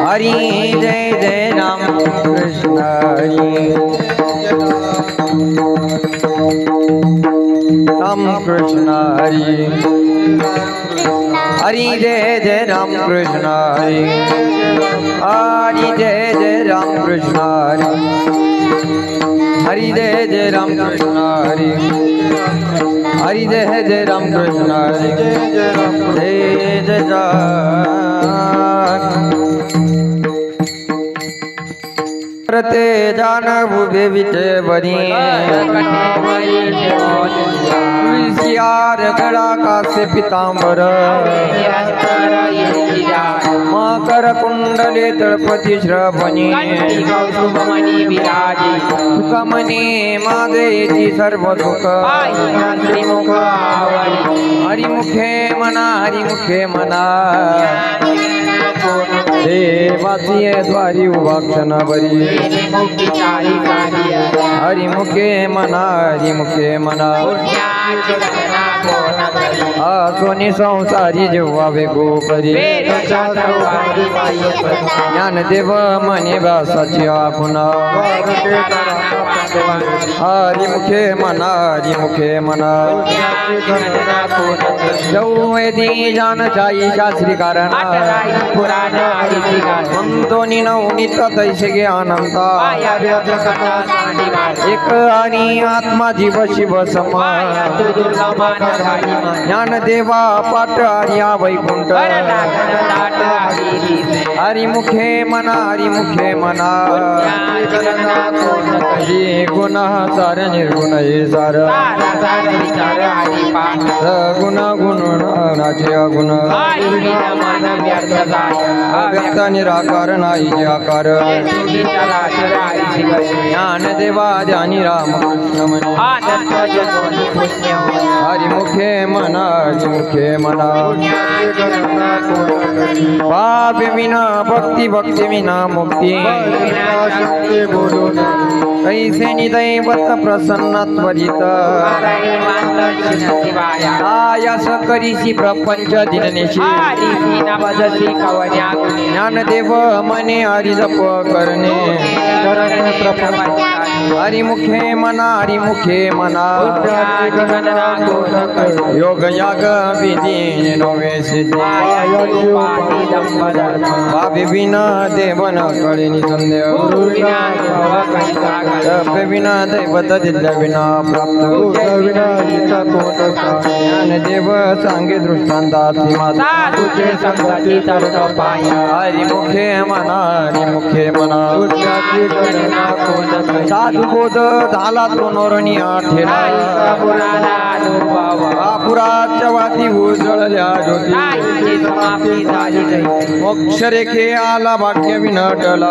हरि जय जय राम कृष्ण राम कृष्ण हरि हरि जय जय राम कृष्ण हरि हरि जय जय राम कृष्ण हरि हरि जय जय राम कृष्ण हरि हरि जय जय राम कृष्ण हरि जय जय राम प्रते जान बुभे विचे बनी तुलसियार गड़ा कासे पितांबर मकर कुंडले तळपती श्रवणी सुखमनी मादेची सर्व सुख हरिमुखे मना हरिमुखे मना देवाची द्वारी उभा क्षण बरी हरिमुखे मना हरिमुखे मना सोनी संसारी जेव्हा वेगो करी ज्ञानदेव मने भासाची पुन्हा हरिमुखे मना हरिमुखे मना जौवेदी जान चाई शास्त्री कारण म्हणतोनी नवनीत तैसे गे अनंत एक आणि आत्मा जीव शिव समा ज्ञानदेवा पाठ हरिया वैकुंठ हरिमुखे मना हरिमुखे मना हे गुण सार निर्गुण हे सार गुण गुण नाचे अगुण व्यक्त निराकार नाही जे आकार ज्ञानदेवा ध्यानी राम कृष्ण म्हणे हरिमुखे मना हरिमुखे मना पाप विना भक्ती भक्ती विना मुक्ती कैसे निदैवत प्रसन्न त्वरित आयास करीसी प्रपंच दिननेशी ज्ञानदेव मने हरि जप करणे हरिमुखे मना हरिमुखे मना योग याग विधी नवे सिद्धी भावी विना देवन कळे निसंदेह जप विना दैवत दिल्या विना प्राप्त ज्ञानदेव सांगे दृष्टांताची माता हरिमुखे मना हरिमुखे मना साधू बोध झाला तो नोरणी आठेला पुराच्या वाती उजळल्या ज्योती मोक्ष रेखे आला भाग्य विनटला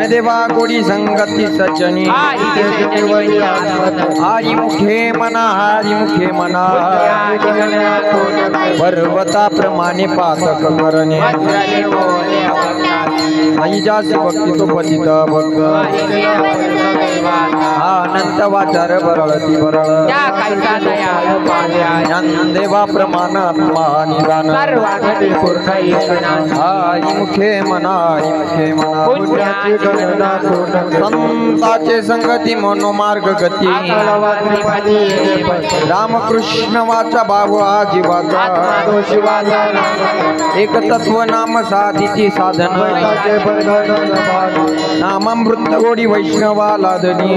देवा कोडी संगती सज्जनी हरिमुखे मना हरिमुखे मना पर्वता प्रमाणे पातक करणे आईजासी भक्ती तो पतित भक्त अनंत वाचार बरळती बरळ ज्ञानदेवा प्रमाण आत्मा निदान हरिमुखे मना हरिमुखे मना संताचे संगती मनोमार्ग गती रामकृष्ण वाचा भाव हा जीवाचा एक तत्व नाम साधीची साधन नामामृत गोडी वैष्णवा लादनी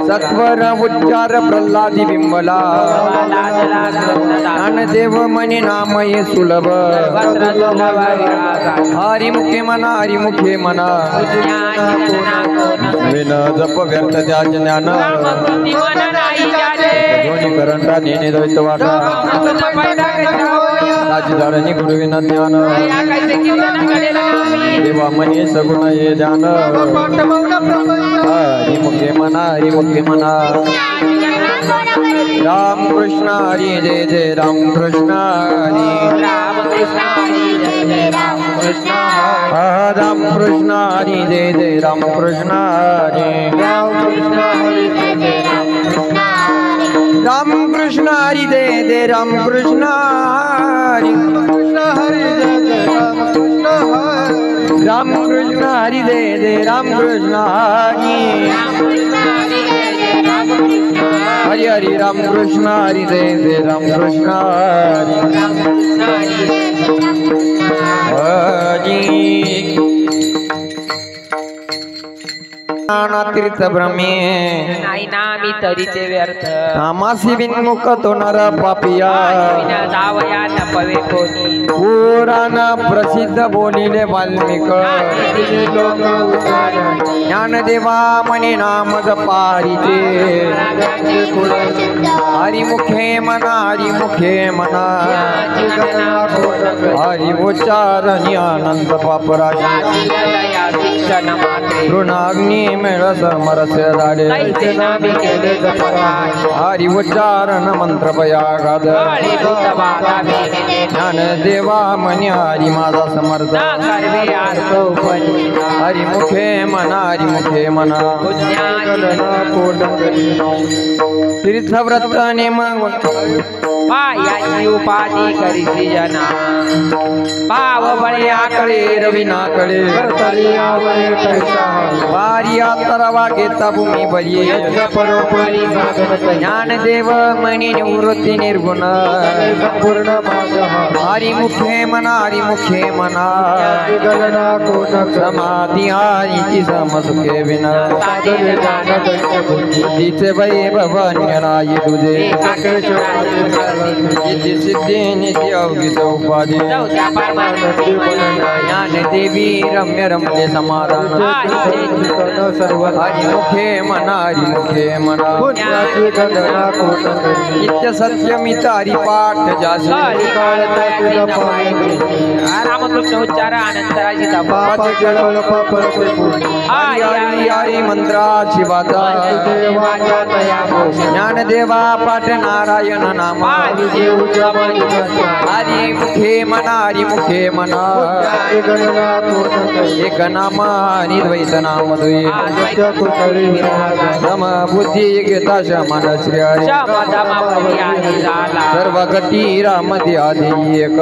सत्वर उच्चार प्रल्हादी बिंबला ज्ञानदेव मने नाम ये सुलभ हरिमुखे मना हरिमुखे मना विन जप व्यर्थ त्या ज्ञान दोन्ही करंटा नेने द्वैत वाटा राजी झाडणी गुरुविना ज्ञान देवा मनी सगुण ये ध्यान हरी मुखे मना हरी मुखे मना राम कृष्ण हरी जय जय राम कृष्ण हरी राम कृष्ण हरी जय जय राम कृष्ण राम कृष्ण हरी जय जय राम कृष्ण हरी राम कृष्ण हरी जय जय राम कृष्ण राम कृष्ण हरी जय जय राम कृष्ण हरी राम कृष्ण हरी जय जय राम कृष्ण हरी हरी हरी राम कृष्ण हरी जय जय राम कृष्ण हरी तीर्थ भ्रमे नाही नामी तरी ते व्यर्थ नामासी बिनमुख तो नर पापिया विना जावया न पवे कोणी पुराण प्रसिद्ध बोलिले वाल्मिक ज्ञानदेवा म्हणे नाम जपारीचे हरिमुखे मना हरिमुखे मना हरि उच्चारणी आनंद पापराशी शिक्षण मात्रे ऋणाग्नी मेळ समरस्य झाले हरि उच्चारण मंत्र पयागाद ज्ञान देवा म्हणे हरी माझा समर्थ हरिमुखे मना हरिमुखे मना तीर्थव्रत नेम पायाची उपाधी करीसी जना भाव बळे आकडे रविनाकडे वारी आतरवा घेता भूमी बरी ज्ञानदेव म्हणे निवृत्ती निर्गुण हरिमुखे मना हरिमुखे मना समाधी हरीची समसुखे विना तिचे वैभव अन्यनाई तुझे नित्य सिद्धी नित्य अवगीत उपाधी ज्ञानदेवी रम्य रमले समाधान हरिमुखे मना हरिमुखे मना नित्य सत्यमित हरिपाठ जासी रामकृष्ण उच्चार अनंतराची हरी हरी मंत्राची वाचा ज्ञानदेवा पाठ नारायण नाम हरिमुखे मना हरिमुखे मना एक नाम निर्वैत नाम द्वय सम बुद्धी गीता शमन श्री हरी सर्व गती राम आदि एक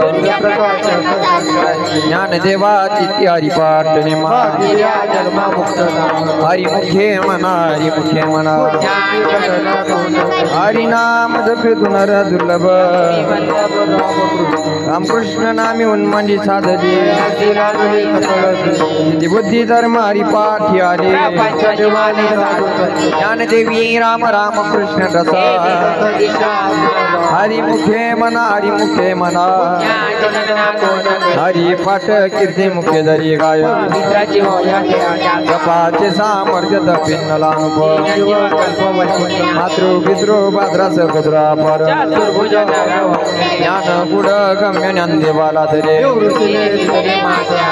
ज्ञानदेवा चित्ती हरिपाठ निमा हरिमुखे मना हरिमुखे मना हरिनाम जपे नर दुर्लभ रामकृष्ण नामी उन्मंडी साधली बुद्धी धर्म हरिपाठ आले ज्ञानदेवी राम राम कृष्ण रसा हरिमुखे मना हरिमुखे मना हरिपाठ कीर्ती मुखे धरी गाय जपाचे सामर्थ्य पिन्नला अनुभव मातृ पितृ भाद्रास कुद्रा पर ज्ञान गुड गम्य ज्ञानदेवाला धरे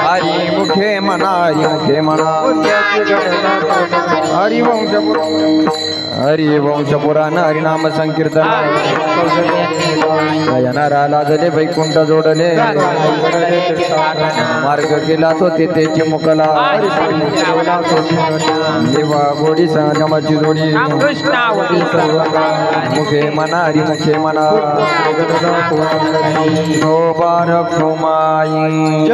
हरिमुखे मना हरिमुखे मना हरिवंश पुराण हरिनाम संकीर्तन नयनाराला झाले वैकुंठ जोडले मार्ग केला तो तेथेची मुकला देवा गोडी संगमाची जोडी मुखे मना हरिमुखे मना शोभा रखुमाई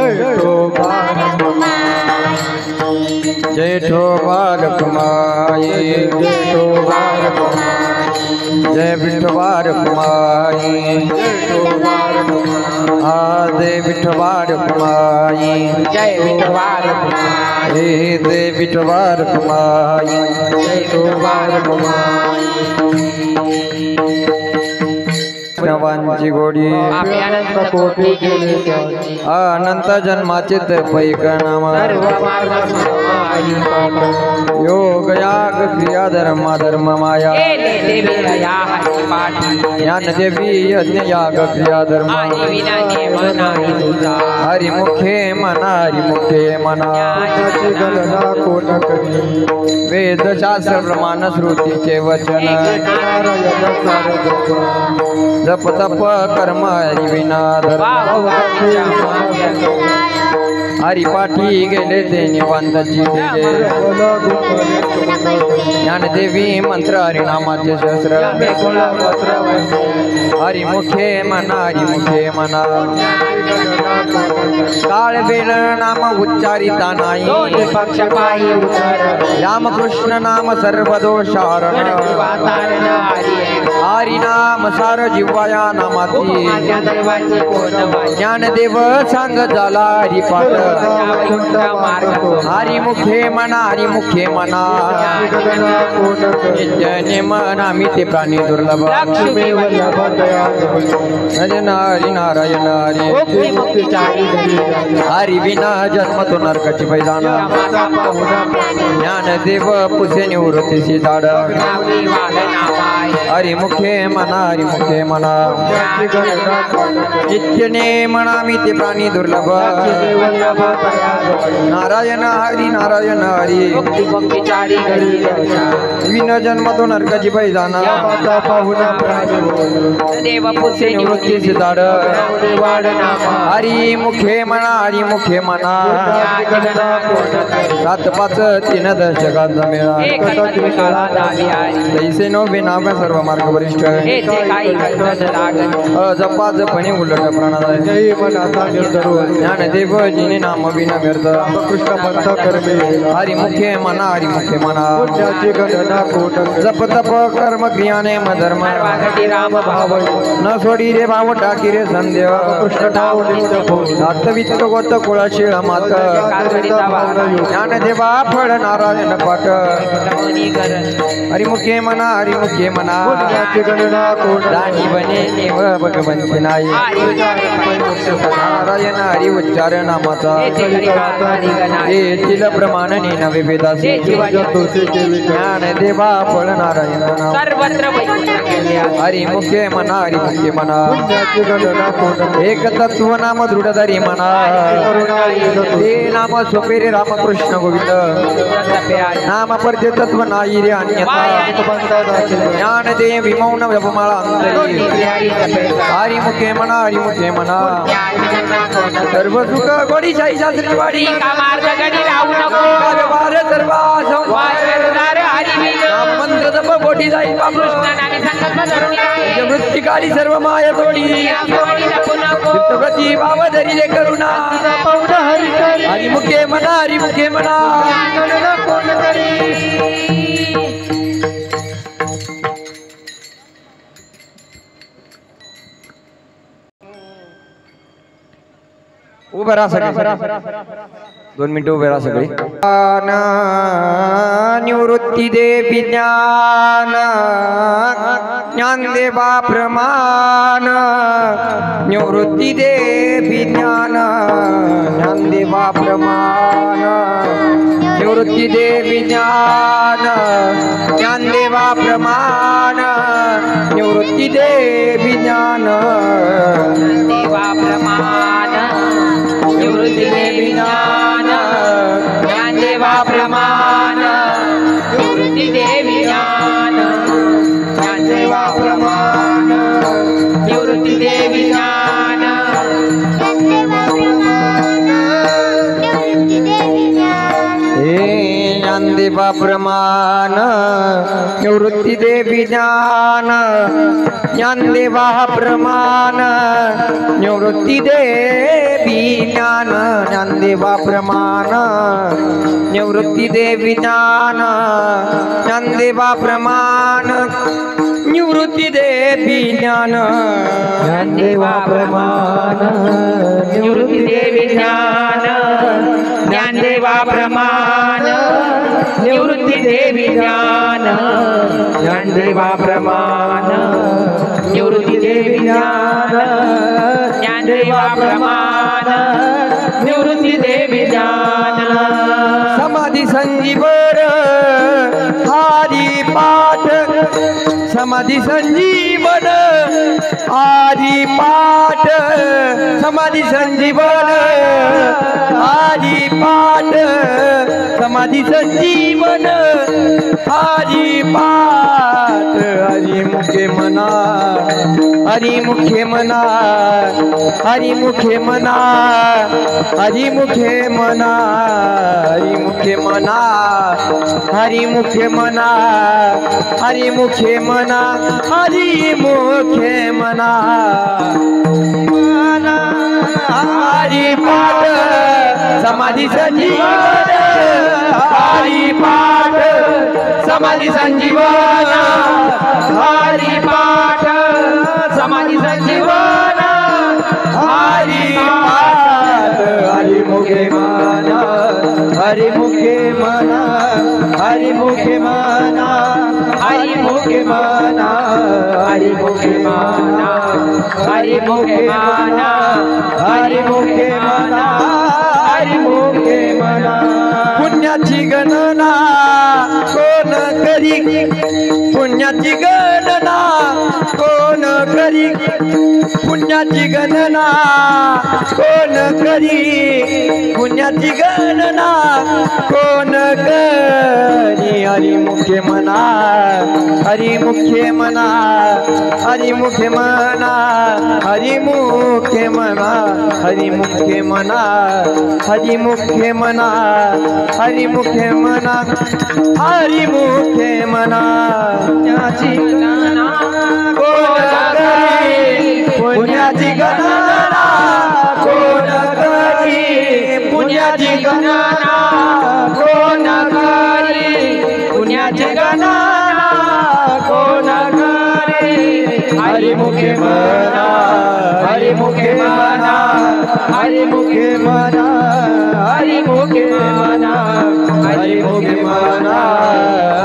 जय ठोबा रखुमाई जय विठोबा रखुमाई जय विठोबा रखुमाई जय विठोबा रखुमाई हे जय विठोबा रखुमाई जय विठोबा रखुमाई वैष्णवांची गोडी अनंत कोटी गेले अनंत जन्माचे पैक नाम सर्व मार्ग हरिपाठ योग याग क्रिया धर्म धर्म माया केले देवी या हरिपाठ ज्ञान देवी यज्ञ याग क्रिया धर्म आणि विना नेम नाही तुझा हरि मुखे मना हरि मुखे मना त्याची गणना कोण करी वेद शास्त्र प्रमाण श्रुतीचे वचन नारायण सार जप तप कर्म हरि विना धर्म हरिपाठी गेले ते निवांताची तेजे ज्ञानदेवी मंत्र हरिनामाचे शस्त्र हरिमुखे मना हरिमुखे मना काळ वेळ नाम उच्चारिता नाही पक्ष पायी उतर रामकृष्ण नाम सर्व दोषारण हरि नाम सार जिव्हाया नामाती माझ्या दैवाची कोण ज्ञानदेव सांग झाला हरिपाठ हरिमुखे मना हरिमुखे मना नित्य मना मी ते प्राणी दुर्लभ लक्ष्मी वल्लभ भजन हरि नारायण हरि मुक्ती मुक्तीचारी हरि विना जन्म तो नरकाची पैदान ज्ञानदेव पुसे निवृत्तीची झाड हरिमुखे मना हरिमुखे मना नित्य नेमना मी ते प्राणी दुर्लभ नारायण हरी नारायण हरी मुक्ती मुक्तीचारी विन जन्म तो नरकाची पैदान देव पुसे निवृत्तीची झाड वाढ नामा हरी मुखे मना हरी मुखे मना सात पाच तीन दशकांचा मेळा एक काळा दावी हरी तैसे नो विनाम सर्व मार्ग वरिष्ठ येथे काही कल्पन लागत जपा जपणी उलट प्राणादाय जय मनाचा निर्धरो ज्ञानदेव जिने नाम विना व्यर्थ कृष्ण पंथ कर्मे हरी मुखे मना हरी मुखे मना त्याची गणना कोण जप तप कर्म क्रियाने धर्म वागटी राम भाव न सोडी रे भाव टाकी रे संदेव कृष्ण नाव नित्य भोग सातवित्त गोत कुळाशीळ मात ज्ञानदेवा फळ नारायण पाठ हरिमुखे मना हरिमुखे मना त्याची गणना कोण राणी बने देव भगवंती नाही नारायण हरी उच्चार नामाचा येथील प्रमाणने नवे वेदासी ज्ञानदेवा फळ नारायण नाम सर्वत्र हरिमुखे मना हरिमुखे मना त्याची गणना कोण एक तत्व नाम दृढधरी मना ते नाम सोपेरे रामकृष्ण गोविंद नाम परते तत्व नाही रे अन्यथा ज्ञानदेव मौन जपमाळा अंतरी हरिमुखे मना हरिमुखे मना सर्व सुख गोडी शाही शास्त्रीवाडी व्यवहार सर्व मंत्र जप गोडी जाई वृत्तिकारी सर्व माय तोडी चित्तप्रती भाव धरी रे करुणा हरिमुखे मना हरिमुखे मना उभं राहा सगळे 2 मिनिटं उभे राहा सगळे निवृत्ती देवी ज्ञान ज्ञानदेवा प्रमाण निवृत्ती देवी ज्ञान ज्ञानदेवा प्रमाण निवृत्ती देवी ज्ञान ज्ञानदेवा प्रमाण निवृत्ती देवी ज्ञान देवा प्रमाण निवृत्ती देवी ज्ञान ज्ञानदेवा प्रमाण निवृत्ती देवी ज्ञान ज्ञानदेवा प्रमाण निवृत्ती देवी ज्ञान ज्ञानदेवा प्रमाण निवृत्ती देवी ज्ञान ज्ञानदेवा प्रमाण निवृत्ती देवी ज्ञान ज्ञानदेवा प्रमाण निवृत्ती देवी ज्ञान ज्ञानदेवा प्रमाण निवृत्ती देवी ज्ञान ज्ञानदेवा प्रमाण निवृत्ती देवी ज्ञान ज्ञानदेवा प्रमाण निवृत्ती देवी ज्ञान ज्ञानदेवा प्रमाण निवृत्ती देवी ज्ञान ज्ञानदेवा प्रमाण निवृत्ती देवी ज्ञान समाधी संजीवन हरी पाठ समाधी संजीवन हरी पाठ समाधी संजीवन हरी पाठ समाधी संजीवन हरी पाठ हरी मुखे मना हरी मुखे मना हरी मुखे मना हरी मुखे मना हरी मुखे मना हरी मुखे मना हरी मुखे मना हरी मुखे मना हरी पाठ समाधी संजीवन हरी पाठ समाधी संजीवन हरी पाठ समाधी संजीवन हरी पाठ हरी मुखे मना हरी मुखे मना हरी मुखे मना हरी मुखे मना हरी मुखे मना हरी मुखे मना हरी मुखे मना हरी मुखे मना पुण्याची गणना कोण करी पुण्याची गणना कोण करी पुण्याची गणना कोण करी पुण्याची गणना कोण करी हरी मुखे मना हरी मुखे मना हरी मुखे मना हरी मुखे मना हरी मुखे मना हरी मुखे मना हरी मुखे मना हरी मुखे मना पुण्याची गणना कोण करी पुण्याची गणना कोण करी पुण्याची गणना कोण करी पुण्याची गणना कोण करी हरी मुखे मना हरी मुखे मना हरी मुखे मना हरी मुखे मना हरी मुखे मना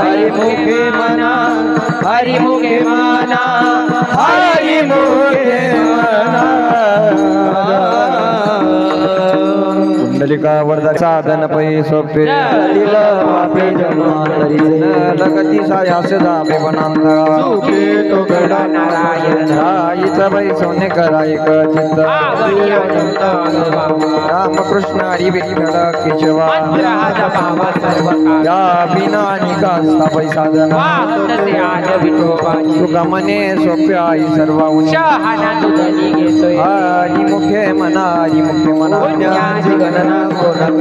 हरी मुखे मना हरी मुखे मना हरी मुखे मना कुंडलिका वरदा साधन पै सोपे दिल पापे जन्मांतरी लगती साया सदा पे वनांतरा सुखे तो गडा नारायण राईचा पै सोने कराय चित्त राम कृष्ण हरी विठ्ठल केशवा या बिना निकास्ता पै साधना तुका मने सोप्या आई सर्व हरी मुखे मना हरी मुखे मना पुण्याची गणना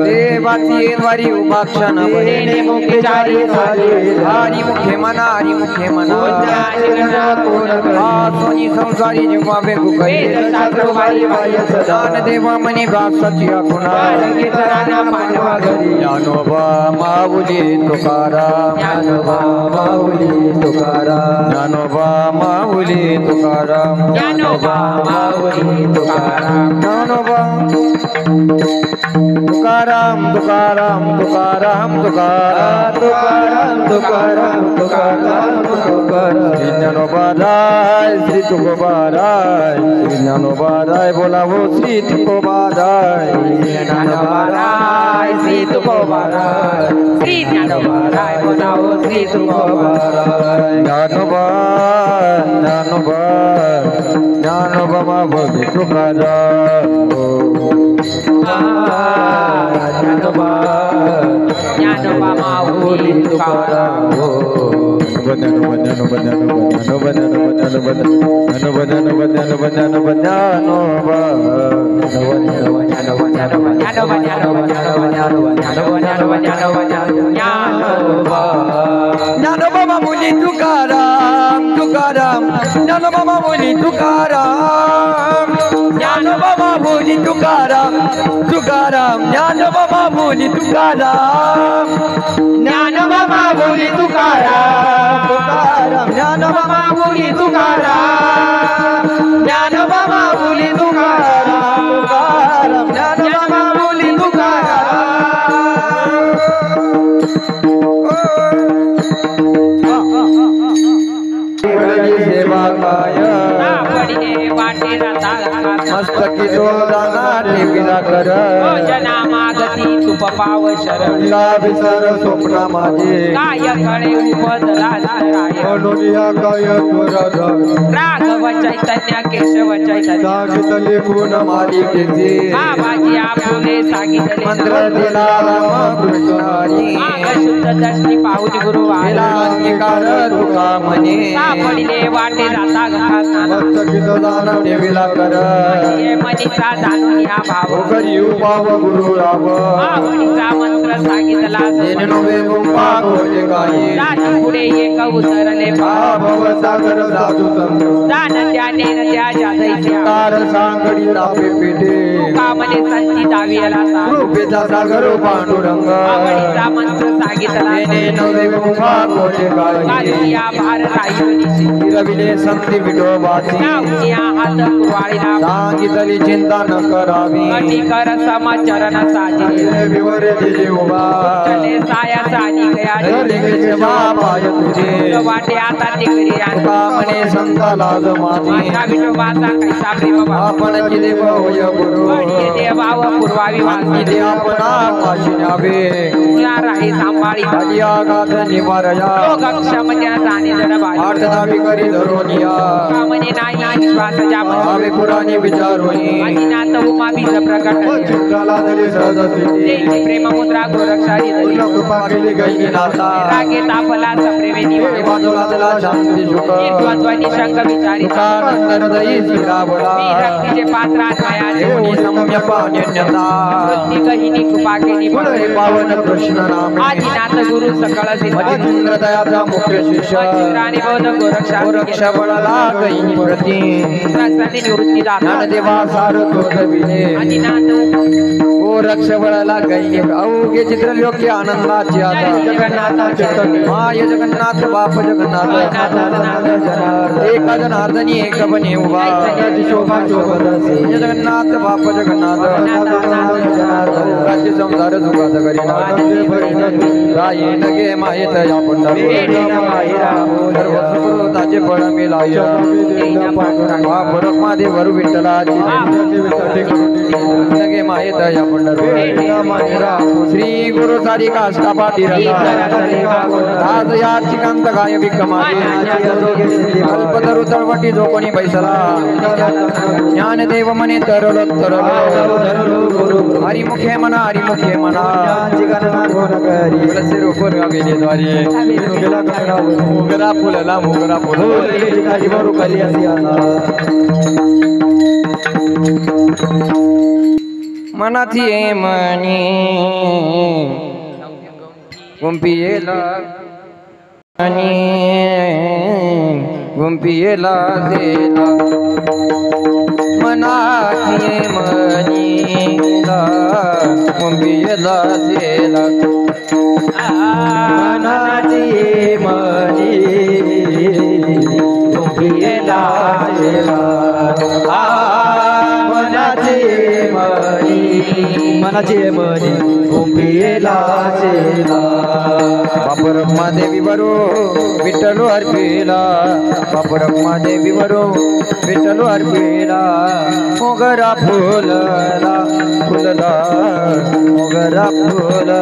देवाची द्वारी उपाक्षण बने मुखे चारी हरी मुखे मना हरी मुखे मना सोनी संसारी जेव्हा बेगू काही दान देवा मनी भासाची आखुना ज्ञानोबा माऊली तुकाराम ज्ञानोबा माऊली तुकाराम ज्ञानोबा माऊली तुकाराम ज्ञानोबा माऊली तुकाराम ज्ञानोबा तुकाराम तुकाराम तुकाराम तुकाराम तुकाराम तुकाराम तुकाराम ज्ञानोबा राय श्री तुकोबा राय ज्ञानोबा राय बोलावो श्री तुकोबा राय ज्ञानोबा राय श्री तुकोबा राय श्री ज्ञानोबा राय बोलावो श्री तुकोबा राय ज्ञानोबा ज्ञानोबा ज्ञानोबा माऊली तुकाराम ज्ञानोबा ज्ञानोबा माऊली तुकाराम ज्ञानोबा ज्ञानोबा ज्ञानोबा ज्ञानोबा ज्ञानोबा ज्ञानोबा ज्ञानोबा ज्ञानोबा ज्ञानोबा माऊली तुकाराम तुकाराम ज्ञानोबा माऊली तुकाराम ज्ञानोबा माऊली तुकाराम तुकाराम ज्ञानोबा माऊली तुकाराम ज्ञानोबा माऊली तुकाराम तुकाराम ज्ञानोबा माऊली तुकाराम ज्ञानोबा माऊली तुकाराम तुकाराम ज्ञानोबा माऊली सेवा काय मस्तके करती तो दाना ठेविला कर जना मागती तुप पाव शरण तिला विसर स्वप्ना माझे काय कळे उपदला राय म्हणून या काय त्वरा राघव चैतन्य केशव चैतन्य सांगितले गुण मालिकेचे बाबाजी आपुले सांगितले मंत्र दिला रामकृष्ण हरी माग शुद्ध दर्शनी पाहुनी गुरु दिला अंगीकार तुका म्हणे सापडिले वाटे जाता घातात मस्तकित दान ठेविला कर ये मनीचा जाणून या भाव करी उपाव गुरु राव आवडीचा मंत्र सांगितला तेने नवे गुंपा कोजे गाई रात्री पुढे एक उतरले भव सागर साधू संत दान त्याने न त्या जादैच्या तार सांगडी तापे पेटे कामने संती दावियाला रूपेचा सागर पांडुरंग आवडीचा मंत्र सांगितला तेने नवे गुंपा कोजे गाई कालिया भार रायुनीची रविले संती विठोबाची नावनिया हात कुरवाळीला सांगितली चिंता न करावी कटी कर समचरण साजी विवरे दिले उभा चले साया सानी गया लेखेचे पाय तुझे वाटे आता तिकरी तुका म्हणे संता लाज माझी माझा विठोबाचा कैसा प्रेम भाव आपण किती होय गुरु वडिये देवाव पूर्वावी वासी किती आपणा पाशी न्यावे तुला राही सांभाळी आधी आघात निवारया लोक क्षमत्या जाणे जड बाजी आठदावी करी धरोनिया कामने नाही विश्वास जाम आवे पुराणी विचारोनी अजिनाथ उमा बीज प्रकट चिंताला दिले सहज स्थिती देवी प्रेम मुद्रा गोरक्षारी धरी कृपा केली गैनी नाथा रागे तापला सप्रेमे निवाडे बाजूला दिला शांती शुक निर्द्वंद्वनी शंक विचारी तुका नंतर दई शिरावला मी रक्तीचे पात्र आत्मयाचे देवनी सम्य पाण्यन्यता वृत्ती कहिनी कृपा केली पुढे पावन कृष्ण नामे आदिनाथ गुरु सकळ सिद्ध मजिंद्र दयाचा मुख्य शिष्य अजिंद्राने बौद्ध गोरक्षा गोरक्ष बळाला गैनी प्रती प्रसन्नी निवृत्ती दाता ज्ञानदेवा सार तोडविले आदिनाथ गोरक्ष बळाला गैनी अवघे चित्रलोकी आनंदाची आता जगन्नाथ चित्तने माय जगन्नाथ बाप जगन्नाथ एक जनार्दनी एक बने उभा शोभा शोभदासी जगन्नाथ बाप जगन्नाथ राज्य संसार सुखाचा करीना राये नगे मायेत या पंढरी सर्व सुकृताचे फळ मिळाय महापुरक वरु विठ्ठलाची नगे मायेत या पंढरी श्री गुरु सारी काष्टा पाठी आज या चिकांत गाय विक्रमाची अल्पतरु तळवटी जो कोणी बैसला ज्ञानदेव मने तरल हरिमुखे म्हणा हरिमुखे म्हणा रूपर गावेले द्वारे मोगरा फुलला मोगरा मनाची मनी गुंपियेला गुंपियेला देला मनाची मनीला गुंपियेला देला मनाची मनी गुंपियेला देला मनाची मनी गुंपियेला देला बापरम्मा देवी बरो विठ्ठलो अर्पिला बापरम्मा देवी बरो विठ्ठलो अर्पिला मोगरा फुलला फुलला मोगरा फुलला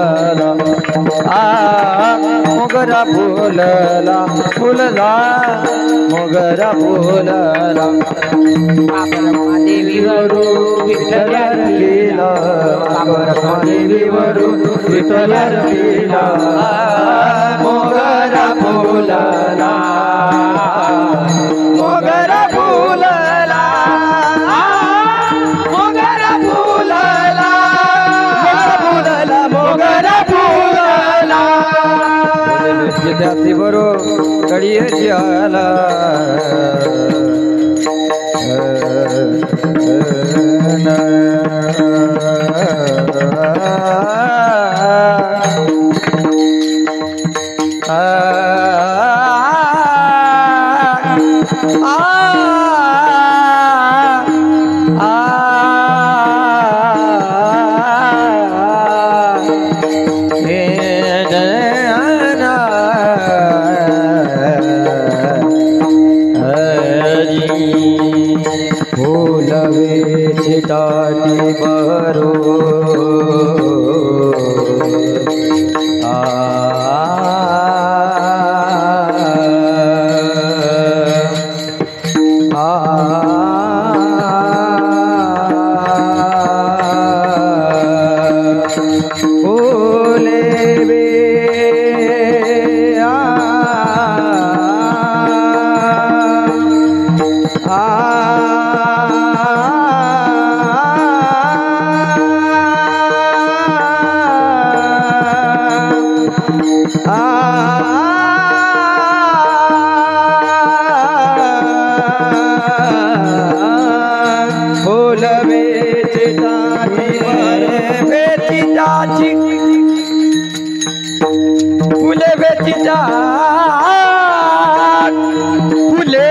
मोगरा फुलला फुलला मोगरा फुलला बापरम्मा देवी बरो विठ्ठल अर्पिला बापरम्मा देवी बरो विठ्ठल अर्पिला मोगरा फुलला मोगरा फुलला मोगरा फुलला फुलला मोगरा फुलला त्याची बरो कडियेची आला त्याची बरो फुले वेचिता फुले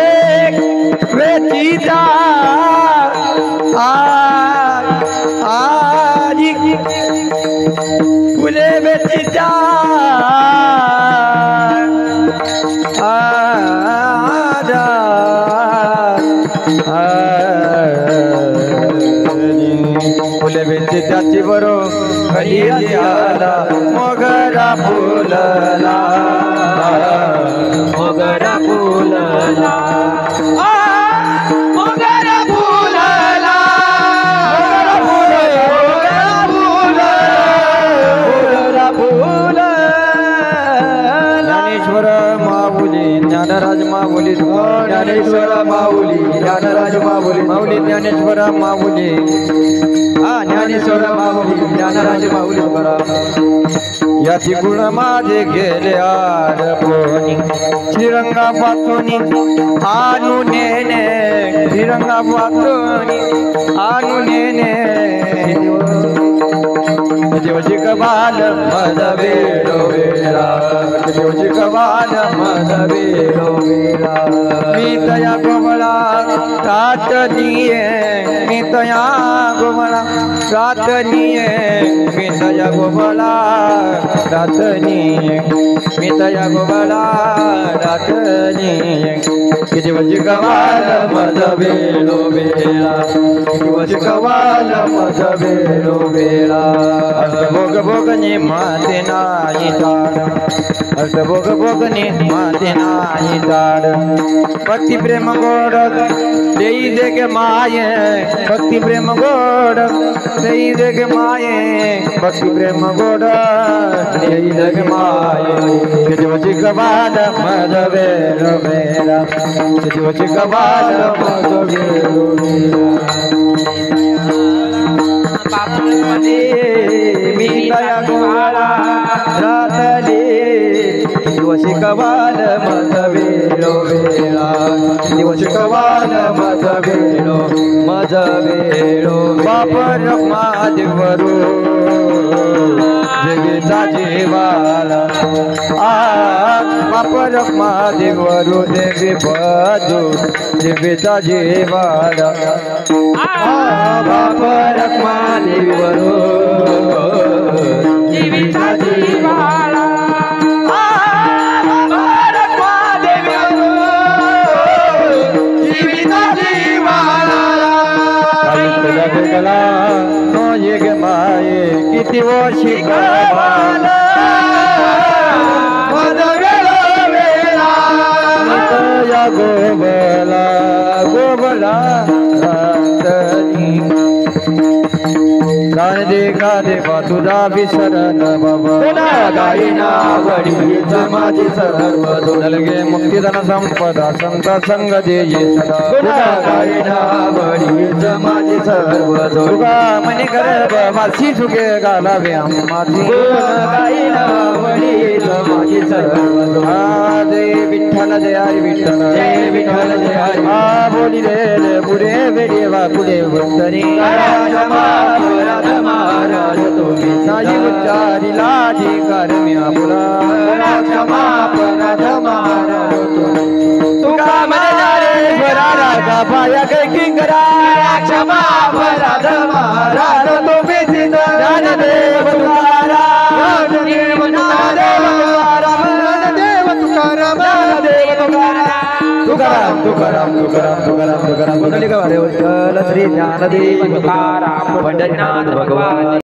वेचिता आजी फुले वेचिता फुले वेचिताची बरो खरी आला मोगरा फुलला मोगरा फुलला मोगरा फुलला मोगरा फुलला ज्ञानेश्वर माऊली ज्ञानराज माऊली ज्ञानेश्वर माऊली ज्ञानराज माऊली माऊली ज्ञानेश्वर माऊली ज्ञानेश्वर माऊली ज्ञानराज माऊली बरा याची गुण माझे गेले आडपोनी श्रीरंगा पातोनी आणू नेने श्रीरंगा पातोनी आणू नेने देवजी कबाल मद वेळो वेळा देवजी कबाल मद वेळो वेळा मी तया गोमळा रातनीये मी तया गोमळा रातनीये मी तया गोमळा रातनीये मी तया गोमळा रातनीये देवजी कबाल मद वेळो वेळा देवजी कबाल मद वेळो वेळा भोग भोगने माते नाही ताड भोग भोगने माते नाही ताड भक्ती प्रेम गोड देई दे गे माये भक्ती प्रेम गोड देई दे गे माये भक्ती प्रेम गोड देई दे गे माये देवची कबाल मद वेळो वेळा देवची कबाल मद वेळो वेळा मी तया गोवाळा रातले दिवशी कवाल मज वेळो वेळा दिवशी कवाल मज वेळो बाप रमा देवरू जगीचा जीवाला बाप रमा देवरू देवी बजू देवीचा जीवाला बाप रमा देवरू जीविता जीवाला रखवा देवीवरू जीविता जीवाला गला नो येग माये किती वर्षी कळवाला मद वेळो वेळा या गोबला गोबला रातनी प्राण दे का देवा तुझा विसरण बाबा गायना वडी माझी सर्व जोडलगे मुक्तिधन संपदा संत संग दे सदा गायना वडी माझी सर्व जोडगा मने गर्भ मासी सुगे गालावे माझी गायना वडी माझी सर्व दे विठ्ठल जय हरी विठ्ठल जय विठ्ठल जय हरी बोली रे पुढे वेडेवा पुढे वंतरी महाराज तुम्ही नाही उच्चारी लाजी करम्या बुला महाराज तुका मनजारे स्वरारा का पाया काही करा क्षमा अपराध महाराज तुम्ही ज्ञानदेव तुकाराम ज्ञानदेव तुकाराम तुकाराम तुकाराम तुकाराम तुकाराम तुकाराम पुंडलिक वारे विठ्ठल श्री ज्ञानदेव तुकाराम पंढरीनाथ भगवान